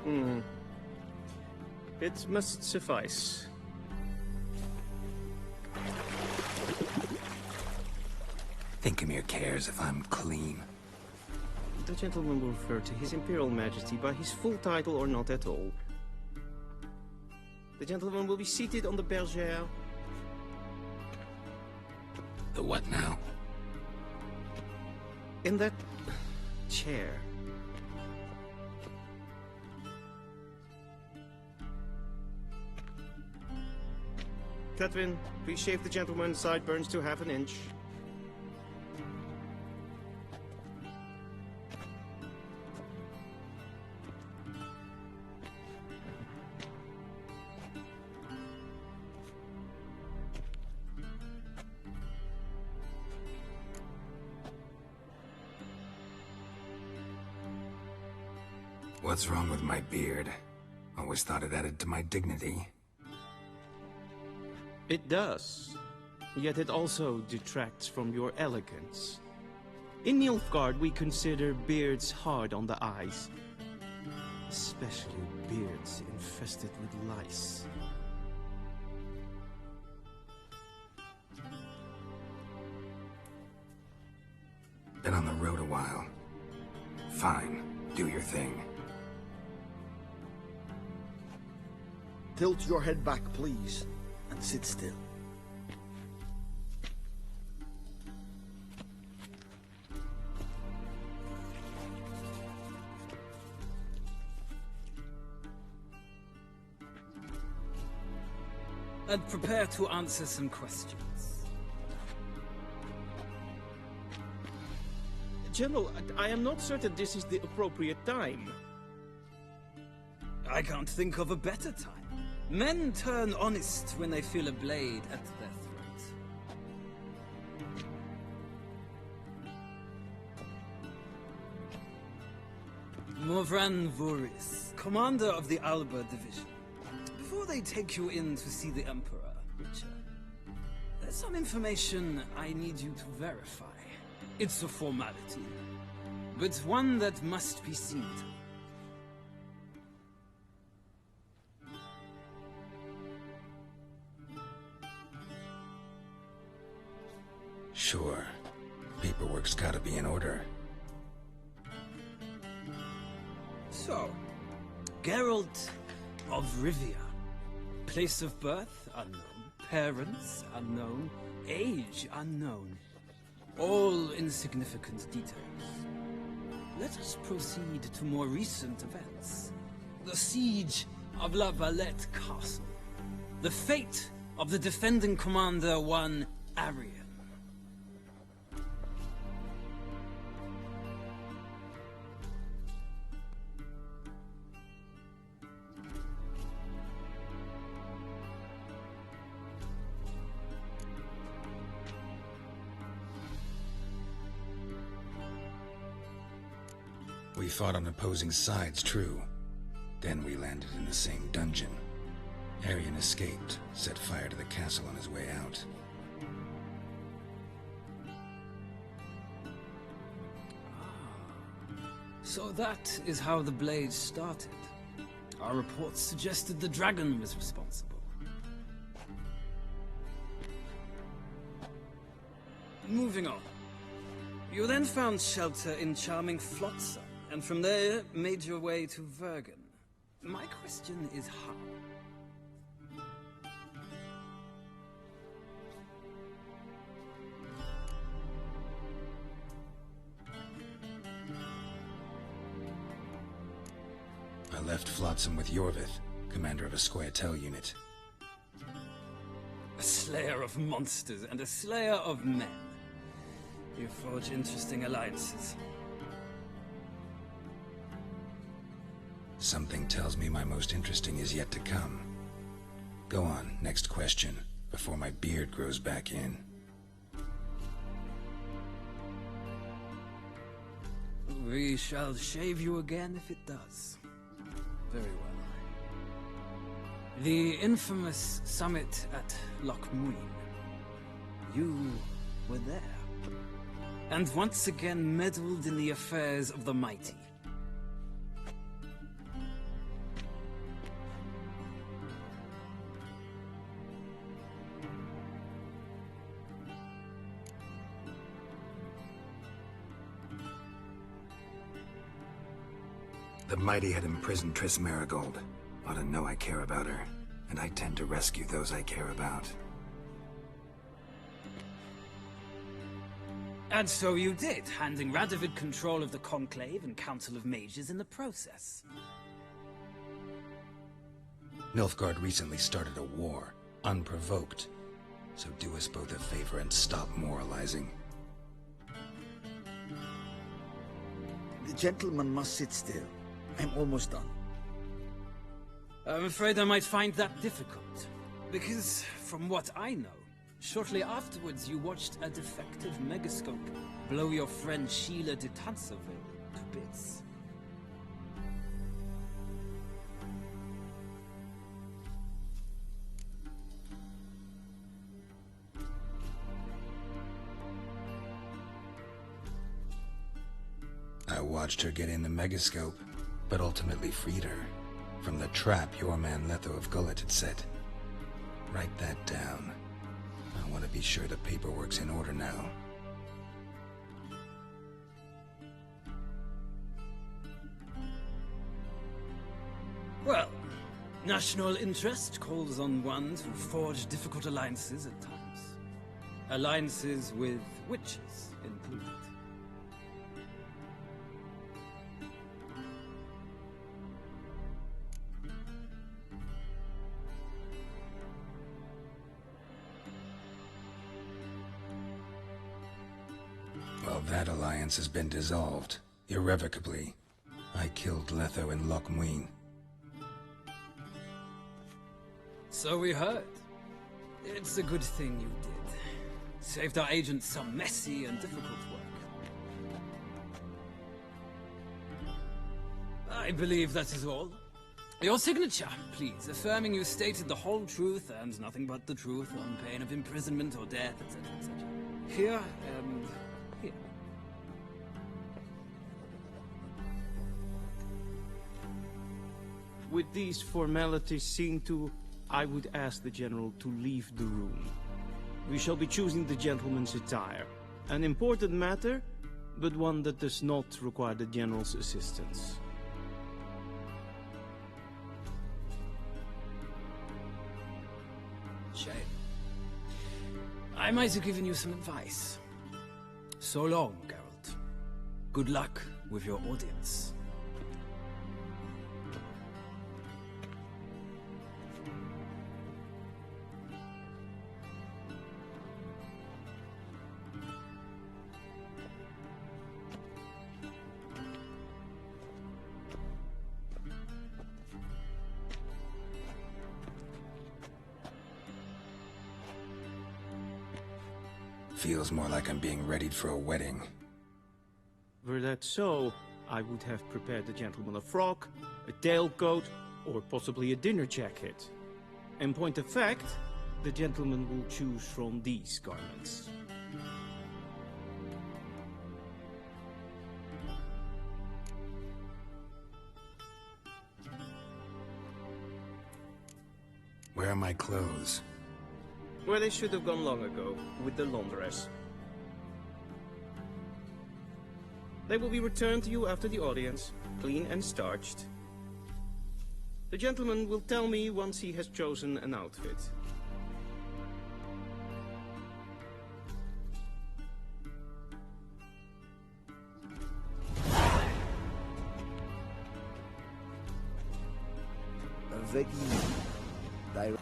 Hmm. It must suffice. Think Emhyr cares if I'm clean? The gentleman will refer to His Imperial Majesty by his full title or not at all. The gentleman will be seated on the bergère. The what now? In that chair. Catherine, please shave the gentleman's sideburns to half an inch. What's wrong with my beard? Always thought it added to my dignity. It does. Yet it also detracts from your elegance. In Nilfgaard, we consider beards hard on the eyes. Especially beards infested with lice. Been on the road a while. Fine, do your thing. Tilt your head back, please, and sit still. And prepare to answer some questions. General, I am not certain this is the appropriate time. I can't think of a better time. Men turn honest when they feel a blade at their throat. Morvran Voris, commander of the Alba Division. Before they take you in to see the Emperor, Witcher, there's some information I need you to verify. It's a formality, but one that must be seen to. Sure. Paperwork's gotta be in order. So, Geralt of Rivia. Place of birth unknown. Parents unknown. Age unknown. All insignificant details. Let us proceed to more recent events. The siege of La Valette Castle. The fate of the defending commander, one Arian. We fought on opposing sides, true. Then we landed in the same dungeon. Arian escaped, set fire to the castle on his way out. So that is how the Blade started. Our reports suggested the dragon was responsible. Moving on. You then found shelter in charming Flotsam, and from there made your way to Vergen. My question is how? I left Flotsam with Yorvith, commander of a Squaretel unit. A slayer of monsters and a slayer of men. You forge interesting alliances. Something tells me my most interesting is yet to come. Go on, next question, before my beard grows back in. We shall shave you again if it does. Very well. The infamous summit at Loch Muin. You were there. And once again meddled in the affairs of the mighty. The mighty had imprisoned Triss Marigold. Ought to know I care about her, and I tend to rescue those I care about. And so you did, handing Radovid control of the Conclave and Council of Mages in the process. Nilfgaard recently started a war, unprovoked. So do us both a favor and stop moralizing. The gentleman must sit still. I'm almost done. I'm afraid I might find that difficult. Because, from what I know, shortly afterwards you watched a defective megascope blow your friend Sheila de Tanserville to bits. I watched her get in the megascope, but ultimately freed her from the trap your man Letho of Gullet had set. Write that down. I want to be sure the paperwork's in order now. Well, national interest calls on one to forge difficult alliances at times. Alliances with witches included. Well, that alliance has been dissolved, irrevocably. I killed Letho and Loch Muin. So we heard. It's a good thing you did. Saved our agents some messy and difficult work. I believe that is all. Your signature, please, affirming you stated the whole truth and nothing but the truth on pain of imprisonment or death, etc., etc. Here and here. With these formalities seen to, I would ask the General to leave the room. We shall be choosing the gentleman's attire. An important matter, but one that does not require the General's assistance. Shame. I might have given you some advice. So long, Geralt. Good luck with your audience. Feels more like I'm being readied for a wedding. Were that so, I would have prepared the gentleman a frock, a tailcoat, or possibly a dinner jacket. In point of fact, the gentleman will choose from these garments. Where are my clothes? Where they should have gone long ago, with the laundress. They will be returned to you after the audience, clean and starched. The gentleman will tell me once he has chosen an outfit. Avec direct.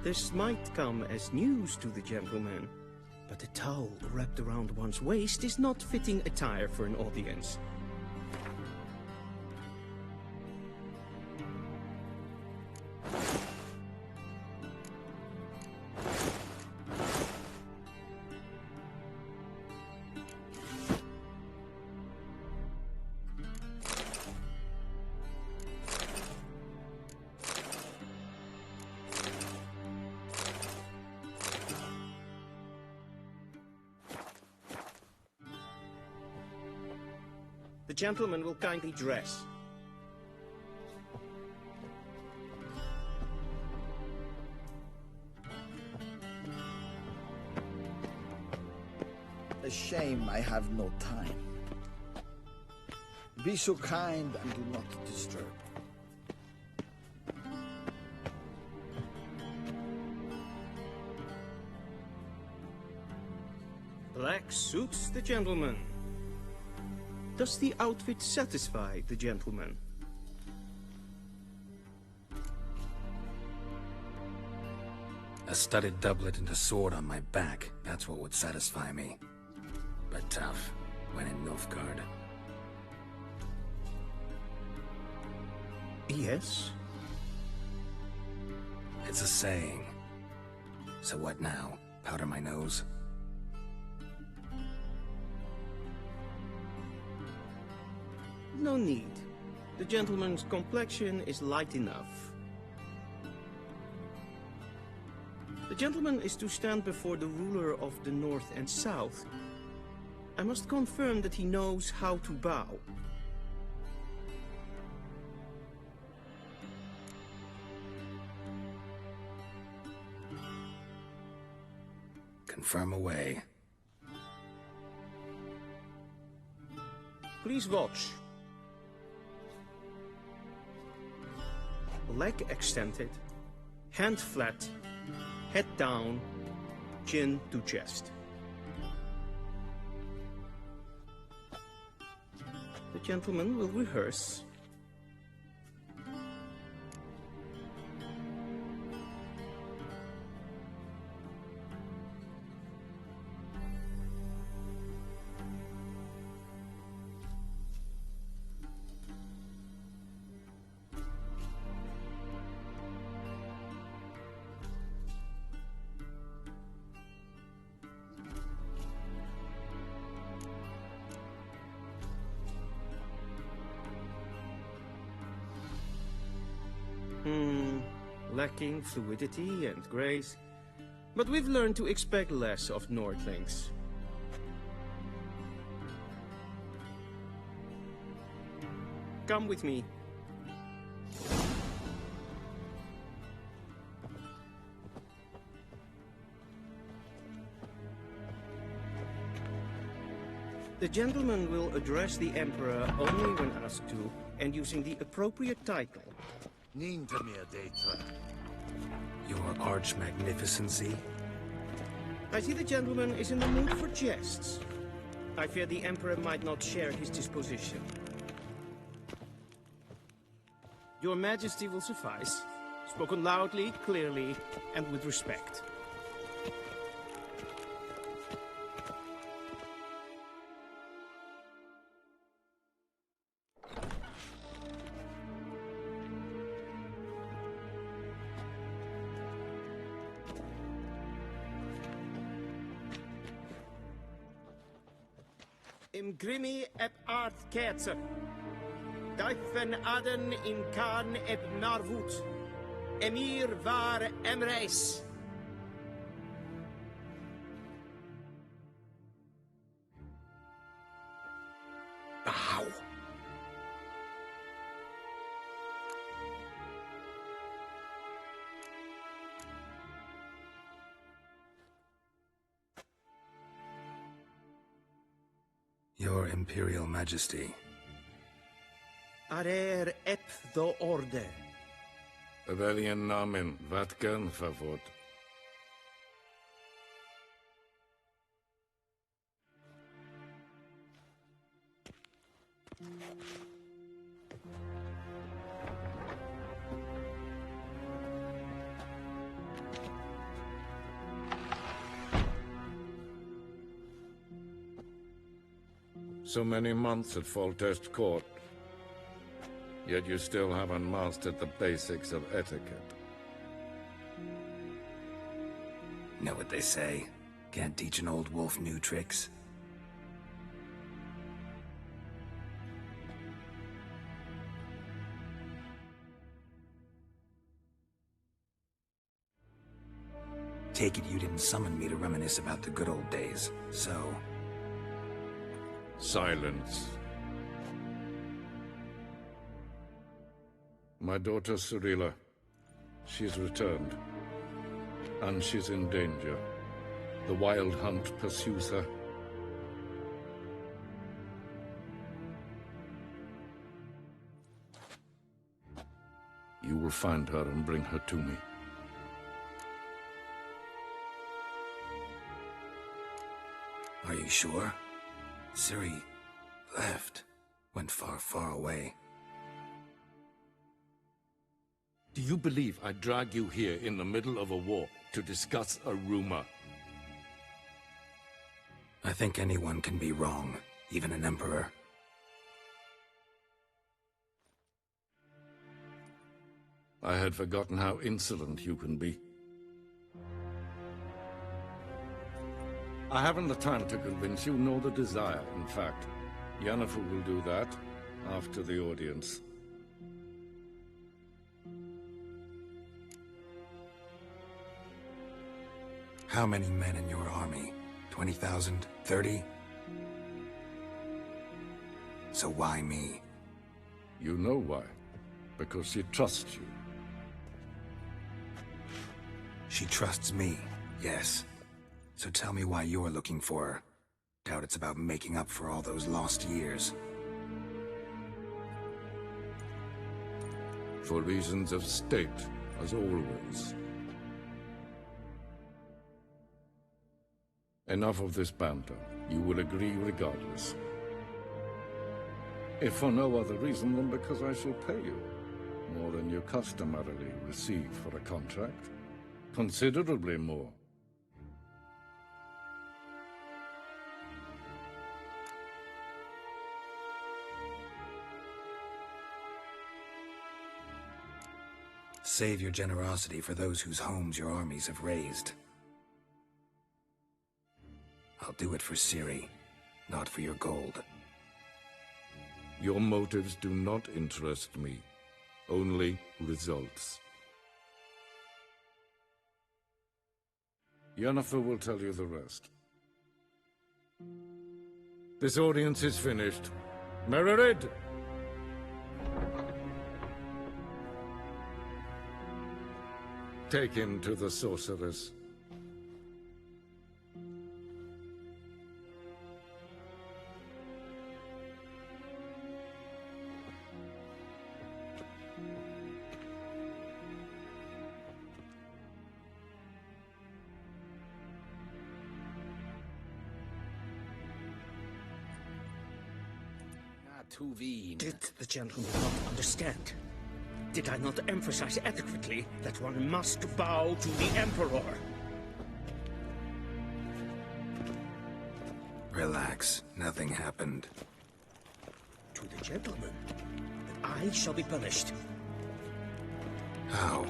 This might come as news to the gentleman, but a towel wrapped around one's waist is not fitting attire for an audience. The gentleman will kindly dress. A shame I have no time. Be so kind and do not disturb. Black suits the gentleman. Does the outfit satisfy the gentleman? A studded doublet and a sword on my back, that's what would satisfy me. But tough, when in Nilfgaard. Yes? It's a saying. So what now? Powder my nose? No need. The gentleman's complexion is light enough. The gentleman is to stand before the ruler of the North and South. I must confirm that he knows how to bow. Confirm away. Please watch. Leg extended, hand flat, head down, chin to chest. The gentleman will rehearse. Lacking fluidity and grace, but we've learned to expect less of Nordlings. Come with me. The gentleman will address the Emperor only when asked to, and using the appropriate title. Your arch-magnificency? I see the gentleman is in the mood for jests. I fear the Emperor might not share his disposition. Your Majesty will suffice. Spoken loudly, clearly, and with respect. Im Grimmi eb art Kerzer. Duifen aden in Khan eb Narvut. Emhyr var Emreis. Bow! Your Imperial Majesty. Arer ep the orde. Welchen Namen? Wat gern verwort? So many months at Foltest Court, yet you still haven't mastered the basics of etiquette. Know what they say? Can't teach an old wolf new tricks. Take it you didn't summon me to reminisce about the good old days, so... Silence. My daughter Cirilla. She's returned. And she's in danger. The Wild Hunt pursues her. You will find her and bring her to me. Are you sure? Ciri left. Went far, far away. Do you believe I drag you here in the middle of a war to discuss a rumor? I think anyone can be wrong, even an emperor. I had forgotten how insolent you can be. I haven't the time to convince you, nor the desire, in fact. Yennefer will do that after the audience. How many men in your army? 20,000? 30? So why me? You know why. Because she trusts you. She trusts me, yes. So tell me why you're looking for her. Doubt it's about making up for all those lost years. For reasons of state, as always. Enough of this banter. You will agree regardless. If for no other reason than because I shall pay you. More than you customarily receive for a contract. Considerably more. Save your generosity for those whose homes your armies have razed. I'll do it for Ciri, not for your gold. Your motives do not interest me. Only results. Yennefer will tell you the rest. This audience is finished. Mererid! Take him to the sorceress. Did the gentleman not understand? Did I not emphasize adequately that one must bow to the Emperor? Relax. Nothing happened. To the gentleman, that I shall be punished. How?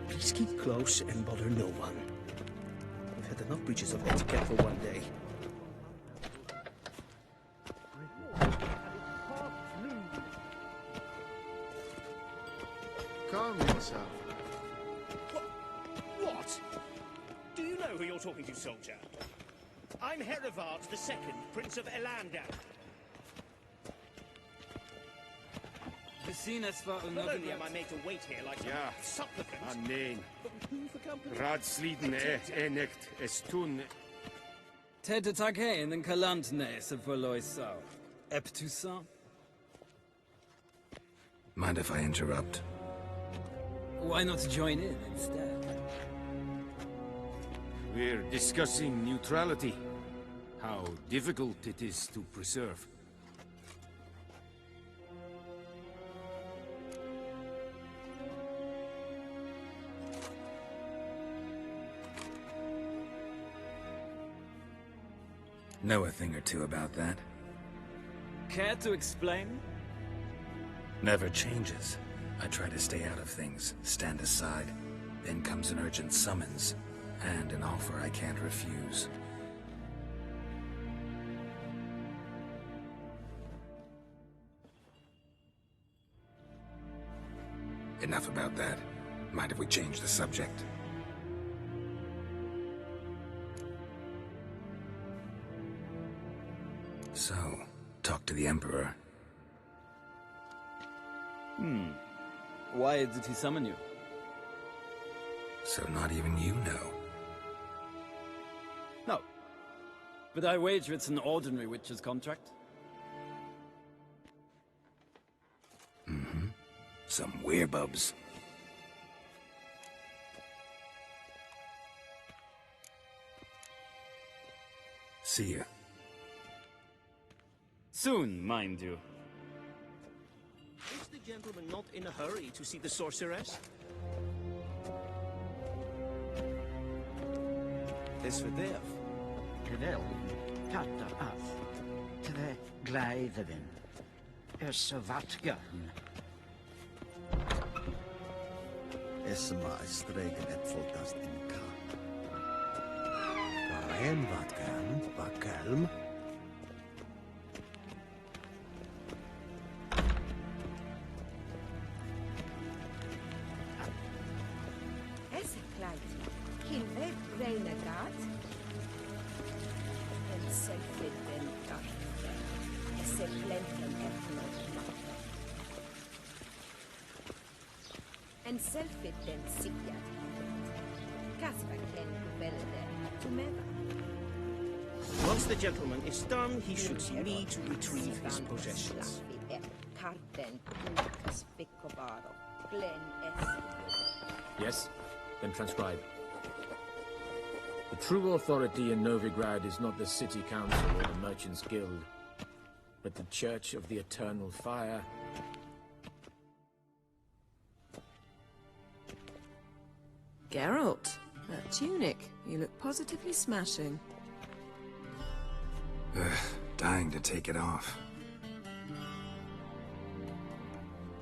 Please keep close and bother no one. We've had enough breaches of etiquette for one day. Calm yourself. What? Do you know who you're talking to, soldier? I'm Herivard II, Prince of Elander. Not only am I made to wait here like Ja. a supplicant, Nee. but who for company? Raadsliden nicht es tun. Ted Take in Kalantne se Verloisau. Eptusa? Mind if I interrupt? Why not join in instead? We're discussing neutrality. How difficult it is to preserve. Know a thing or two about that? Care to explain? Never changes. I try to stay out of things, stand aside. Then comes an urgent summons, and an offer I can't refuse. Enough about that. Mind if we change the subject? So, talk to the Emperor. Why did he summon you? So not even you know. No. But I wager it's an ordinary Witcher's contract. Mm-hmm. Some werebubs. See ya. Soon, mind you. Is the gentleman not in a hurry to see the sorceress? Is for death. Terwijl tatar af. Tre glijden. Så wat gaan. Esma stregen et voltast in ka. Kaen wat gaan, bakelm. En selfitten sikkert. Kasperken välde tomeva. Once the gentleman is done, he should see me to retrieve his possessions. Karten pukas piccovaro. Glen Yes, then transcribe. The true authority in Novigrad is not the city council or the merchants' guild, but the Church of the Eternal Fire. Geralt, that tunic. You look positively smashing. Dying to take it off.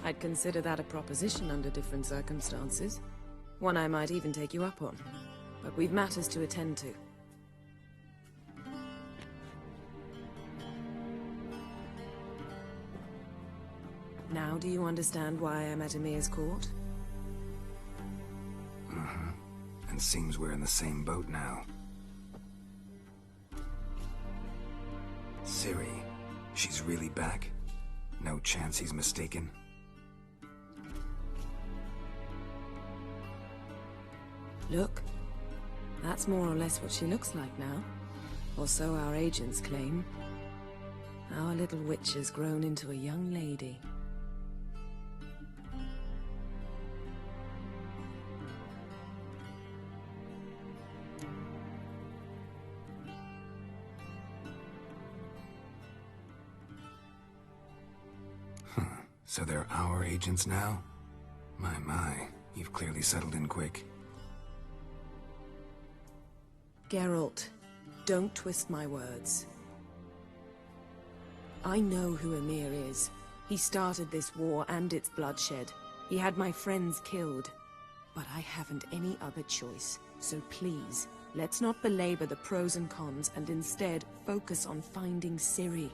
I'd consider that a proposition under different circumstances. One I might even take you up on. But we've matters to attend to. Now do you understand why I'm at Emhyr's court? Mm-hmm. And seems we're in the same boat now. Ciri, she's really back? No chance he's mistaken? Look, that's more or less what she looks like now. Or so our agents claim. Our little witch has grown into a young lady. So they're our agents now? My, you've clearly settled in quick. Geralt, don't twist my words. I know who Emhyr is. He started this war and its bloodshed. He had my friends killed. But I haven't any other choice. So please, let's not belabor the pros and cons and instead focus on finding Ciri.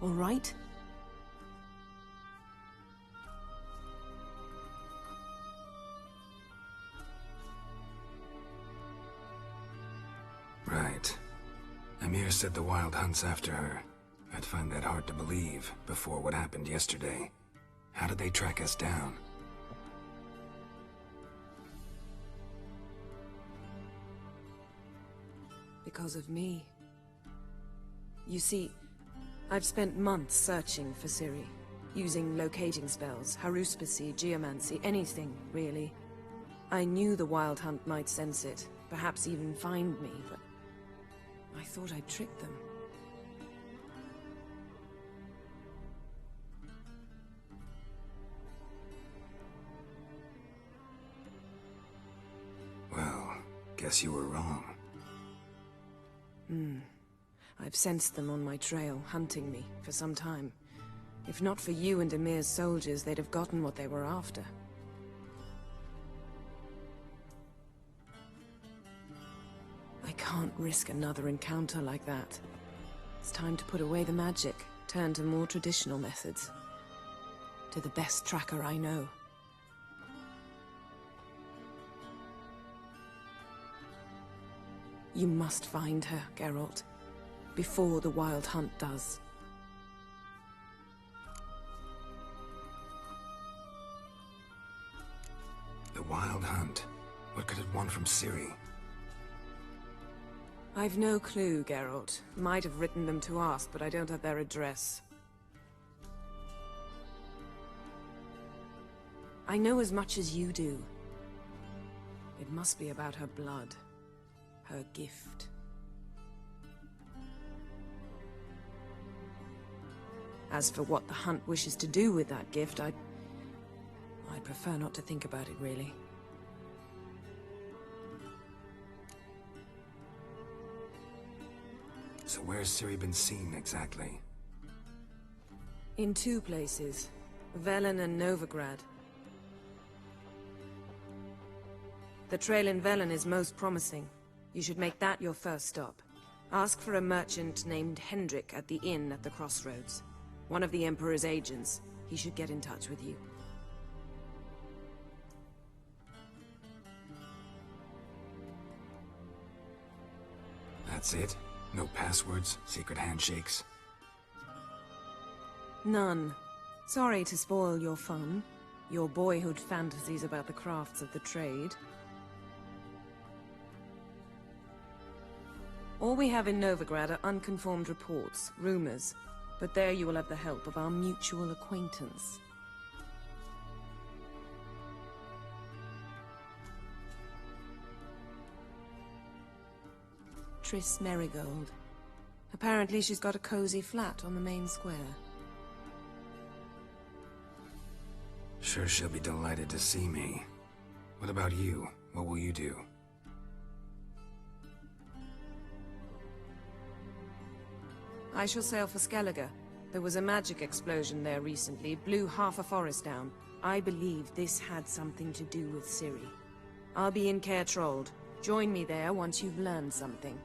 All right? Right. Emhyr said the Wild Hunt's after her. I'd find that hard to believe before what happened yesterday. How did they track us down? Because of me. You see, I've spent months searching for Ciri. Using locating spells, haruspicy, geomancy, anything, really. I knew the Wild Hunt might sense it, perhaps even find me, but I thought I'd tricked them. Well, guess you were wrong. I've sensed them on my trail, hunting me, for some time. If not for you and Emhyr's soldiers, they'd have gotten what they were after. I can't risk another encounter like that. It's time to put away the magic, turn to more traditional methods. To the best tracker I know. You must find her, Geralt, before the Wild Hunt does. The Wild Hunt. What could it want from Ciri? I've no clue, Geralt. Might have written them to ask, but I don't have their address. I know as much as you do. It must be about her blood. Her gift. As for what the Hunt wishes to do with that gift, I'd prefer not to think about it, really. So where's Ciri been seen, exactly? In 2 places. Velen and Novigrad. The trail in Velen is most promising. You should make that your first stop. Ask for a merchant named Hendrik at the inn at the crossroads. One of the Emperor's agents. He should get in touch with you. That's it? No passwords? Secret handshakes? None. Sorry to spoil your fun. Your boyhood fantasies about the crafts of the trade. All we have in Novigrad are unconfirmed reports, rumors. But there you will have the help of our mutual acquaintance. Triss Merigold. Apparently she's got a cozy flat on the main square. Sure she'll be delighted to see me. What about you? What will you do? I shall sail for Skellige. There was a magic explosion there recently, blew half a forest down. I believe this had something to do with Ciri. I'll be in Caer Trold. Join me there once you've learned something.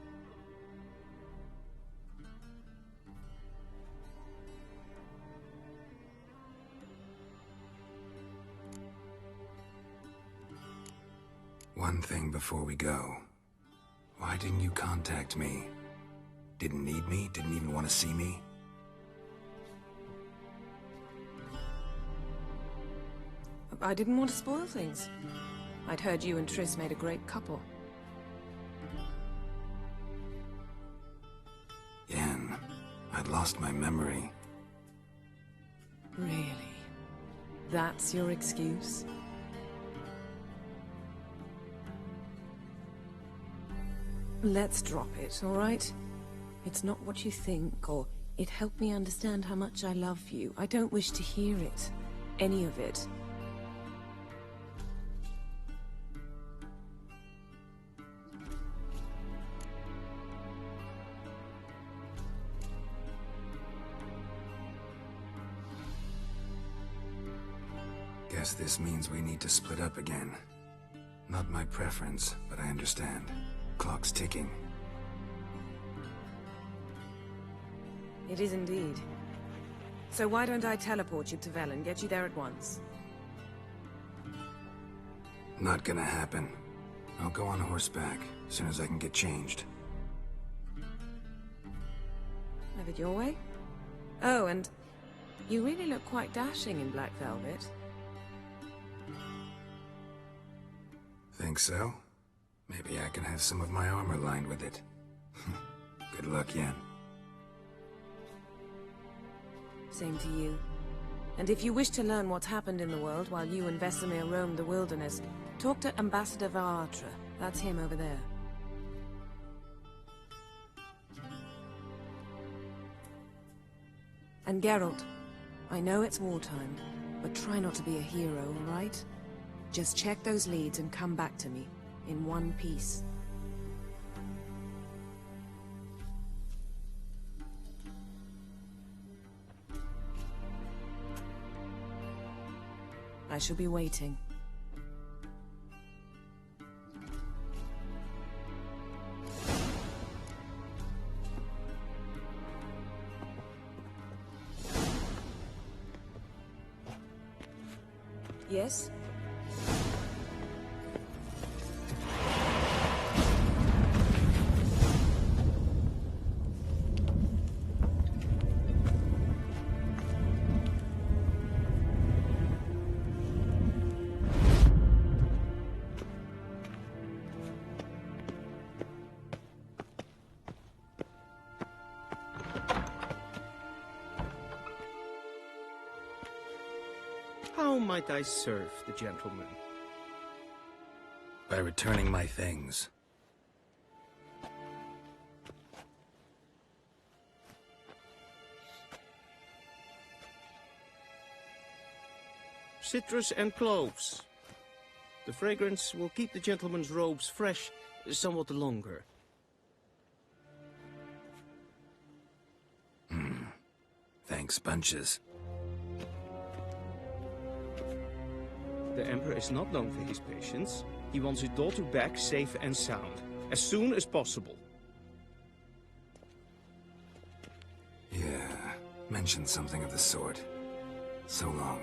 One thing before we go. Why didn't you contact me? Didn't need me? Didn't even want to see me? I didn't want to spoil things. I'd heard you and Triss made a great couple. Yen, I'd lost my memory. Really? That's your excuse? Let's drop it, all right? It's not what you think, or it helped me understand how much I love you. I don't wish to hear it. Any of it. Guess this means we need to split up again. Not my preference, but I understand. Clock's ticking. It is indeed. So why don't I teleport you to Velen, get you there at once? Not gonna happen. I'll go on horseback, as soon as I can get changed. Have it your way? Oh, and you really look quite dashing in black velvet. Think so? Maybe I can have some of my armor lined with it. Good luck, Yen. Same to you. And if you wish to learn what's happened in the world while you and Vesemir roamed the wilderness, talk to Ambassador Varatra. That's him over there. And Geralt, I know it's wartime, but try not to be a hero, all right? Just check those leads and come back to me, in one piece. I shall be waiting. Yes? might I serve the gentleman? By returning my things. Citrus and cloves. The fragrance will keep the gentleman's robes fresh somewhat longer. Thanks, bunches. The Emperor is not known for his patience. He wants his daughter back safe and sound, as soon as possible. Yeah, mentioned something of the sort. So long.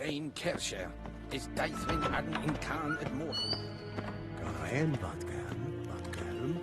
Ein Kirche is daithrin adn in Khan at mortal. Gaen wat gern,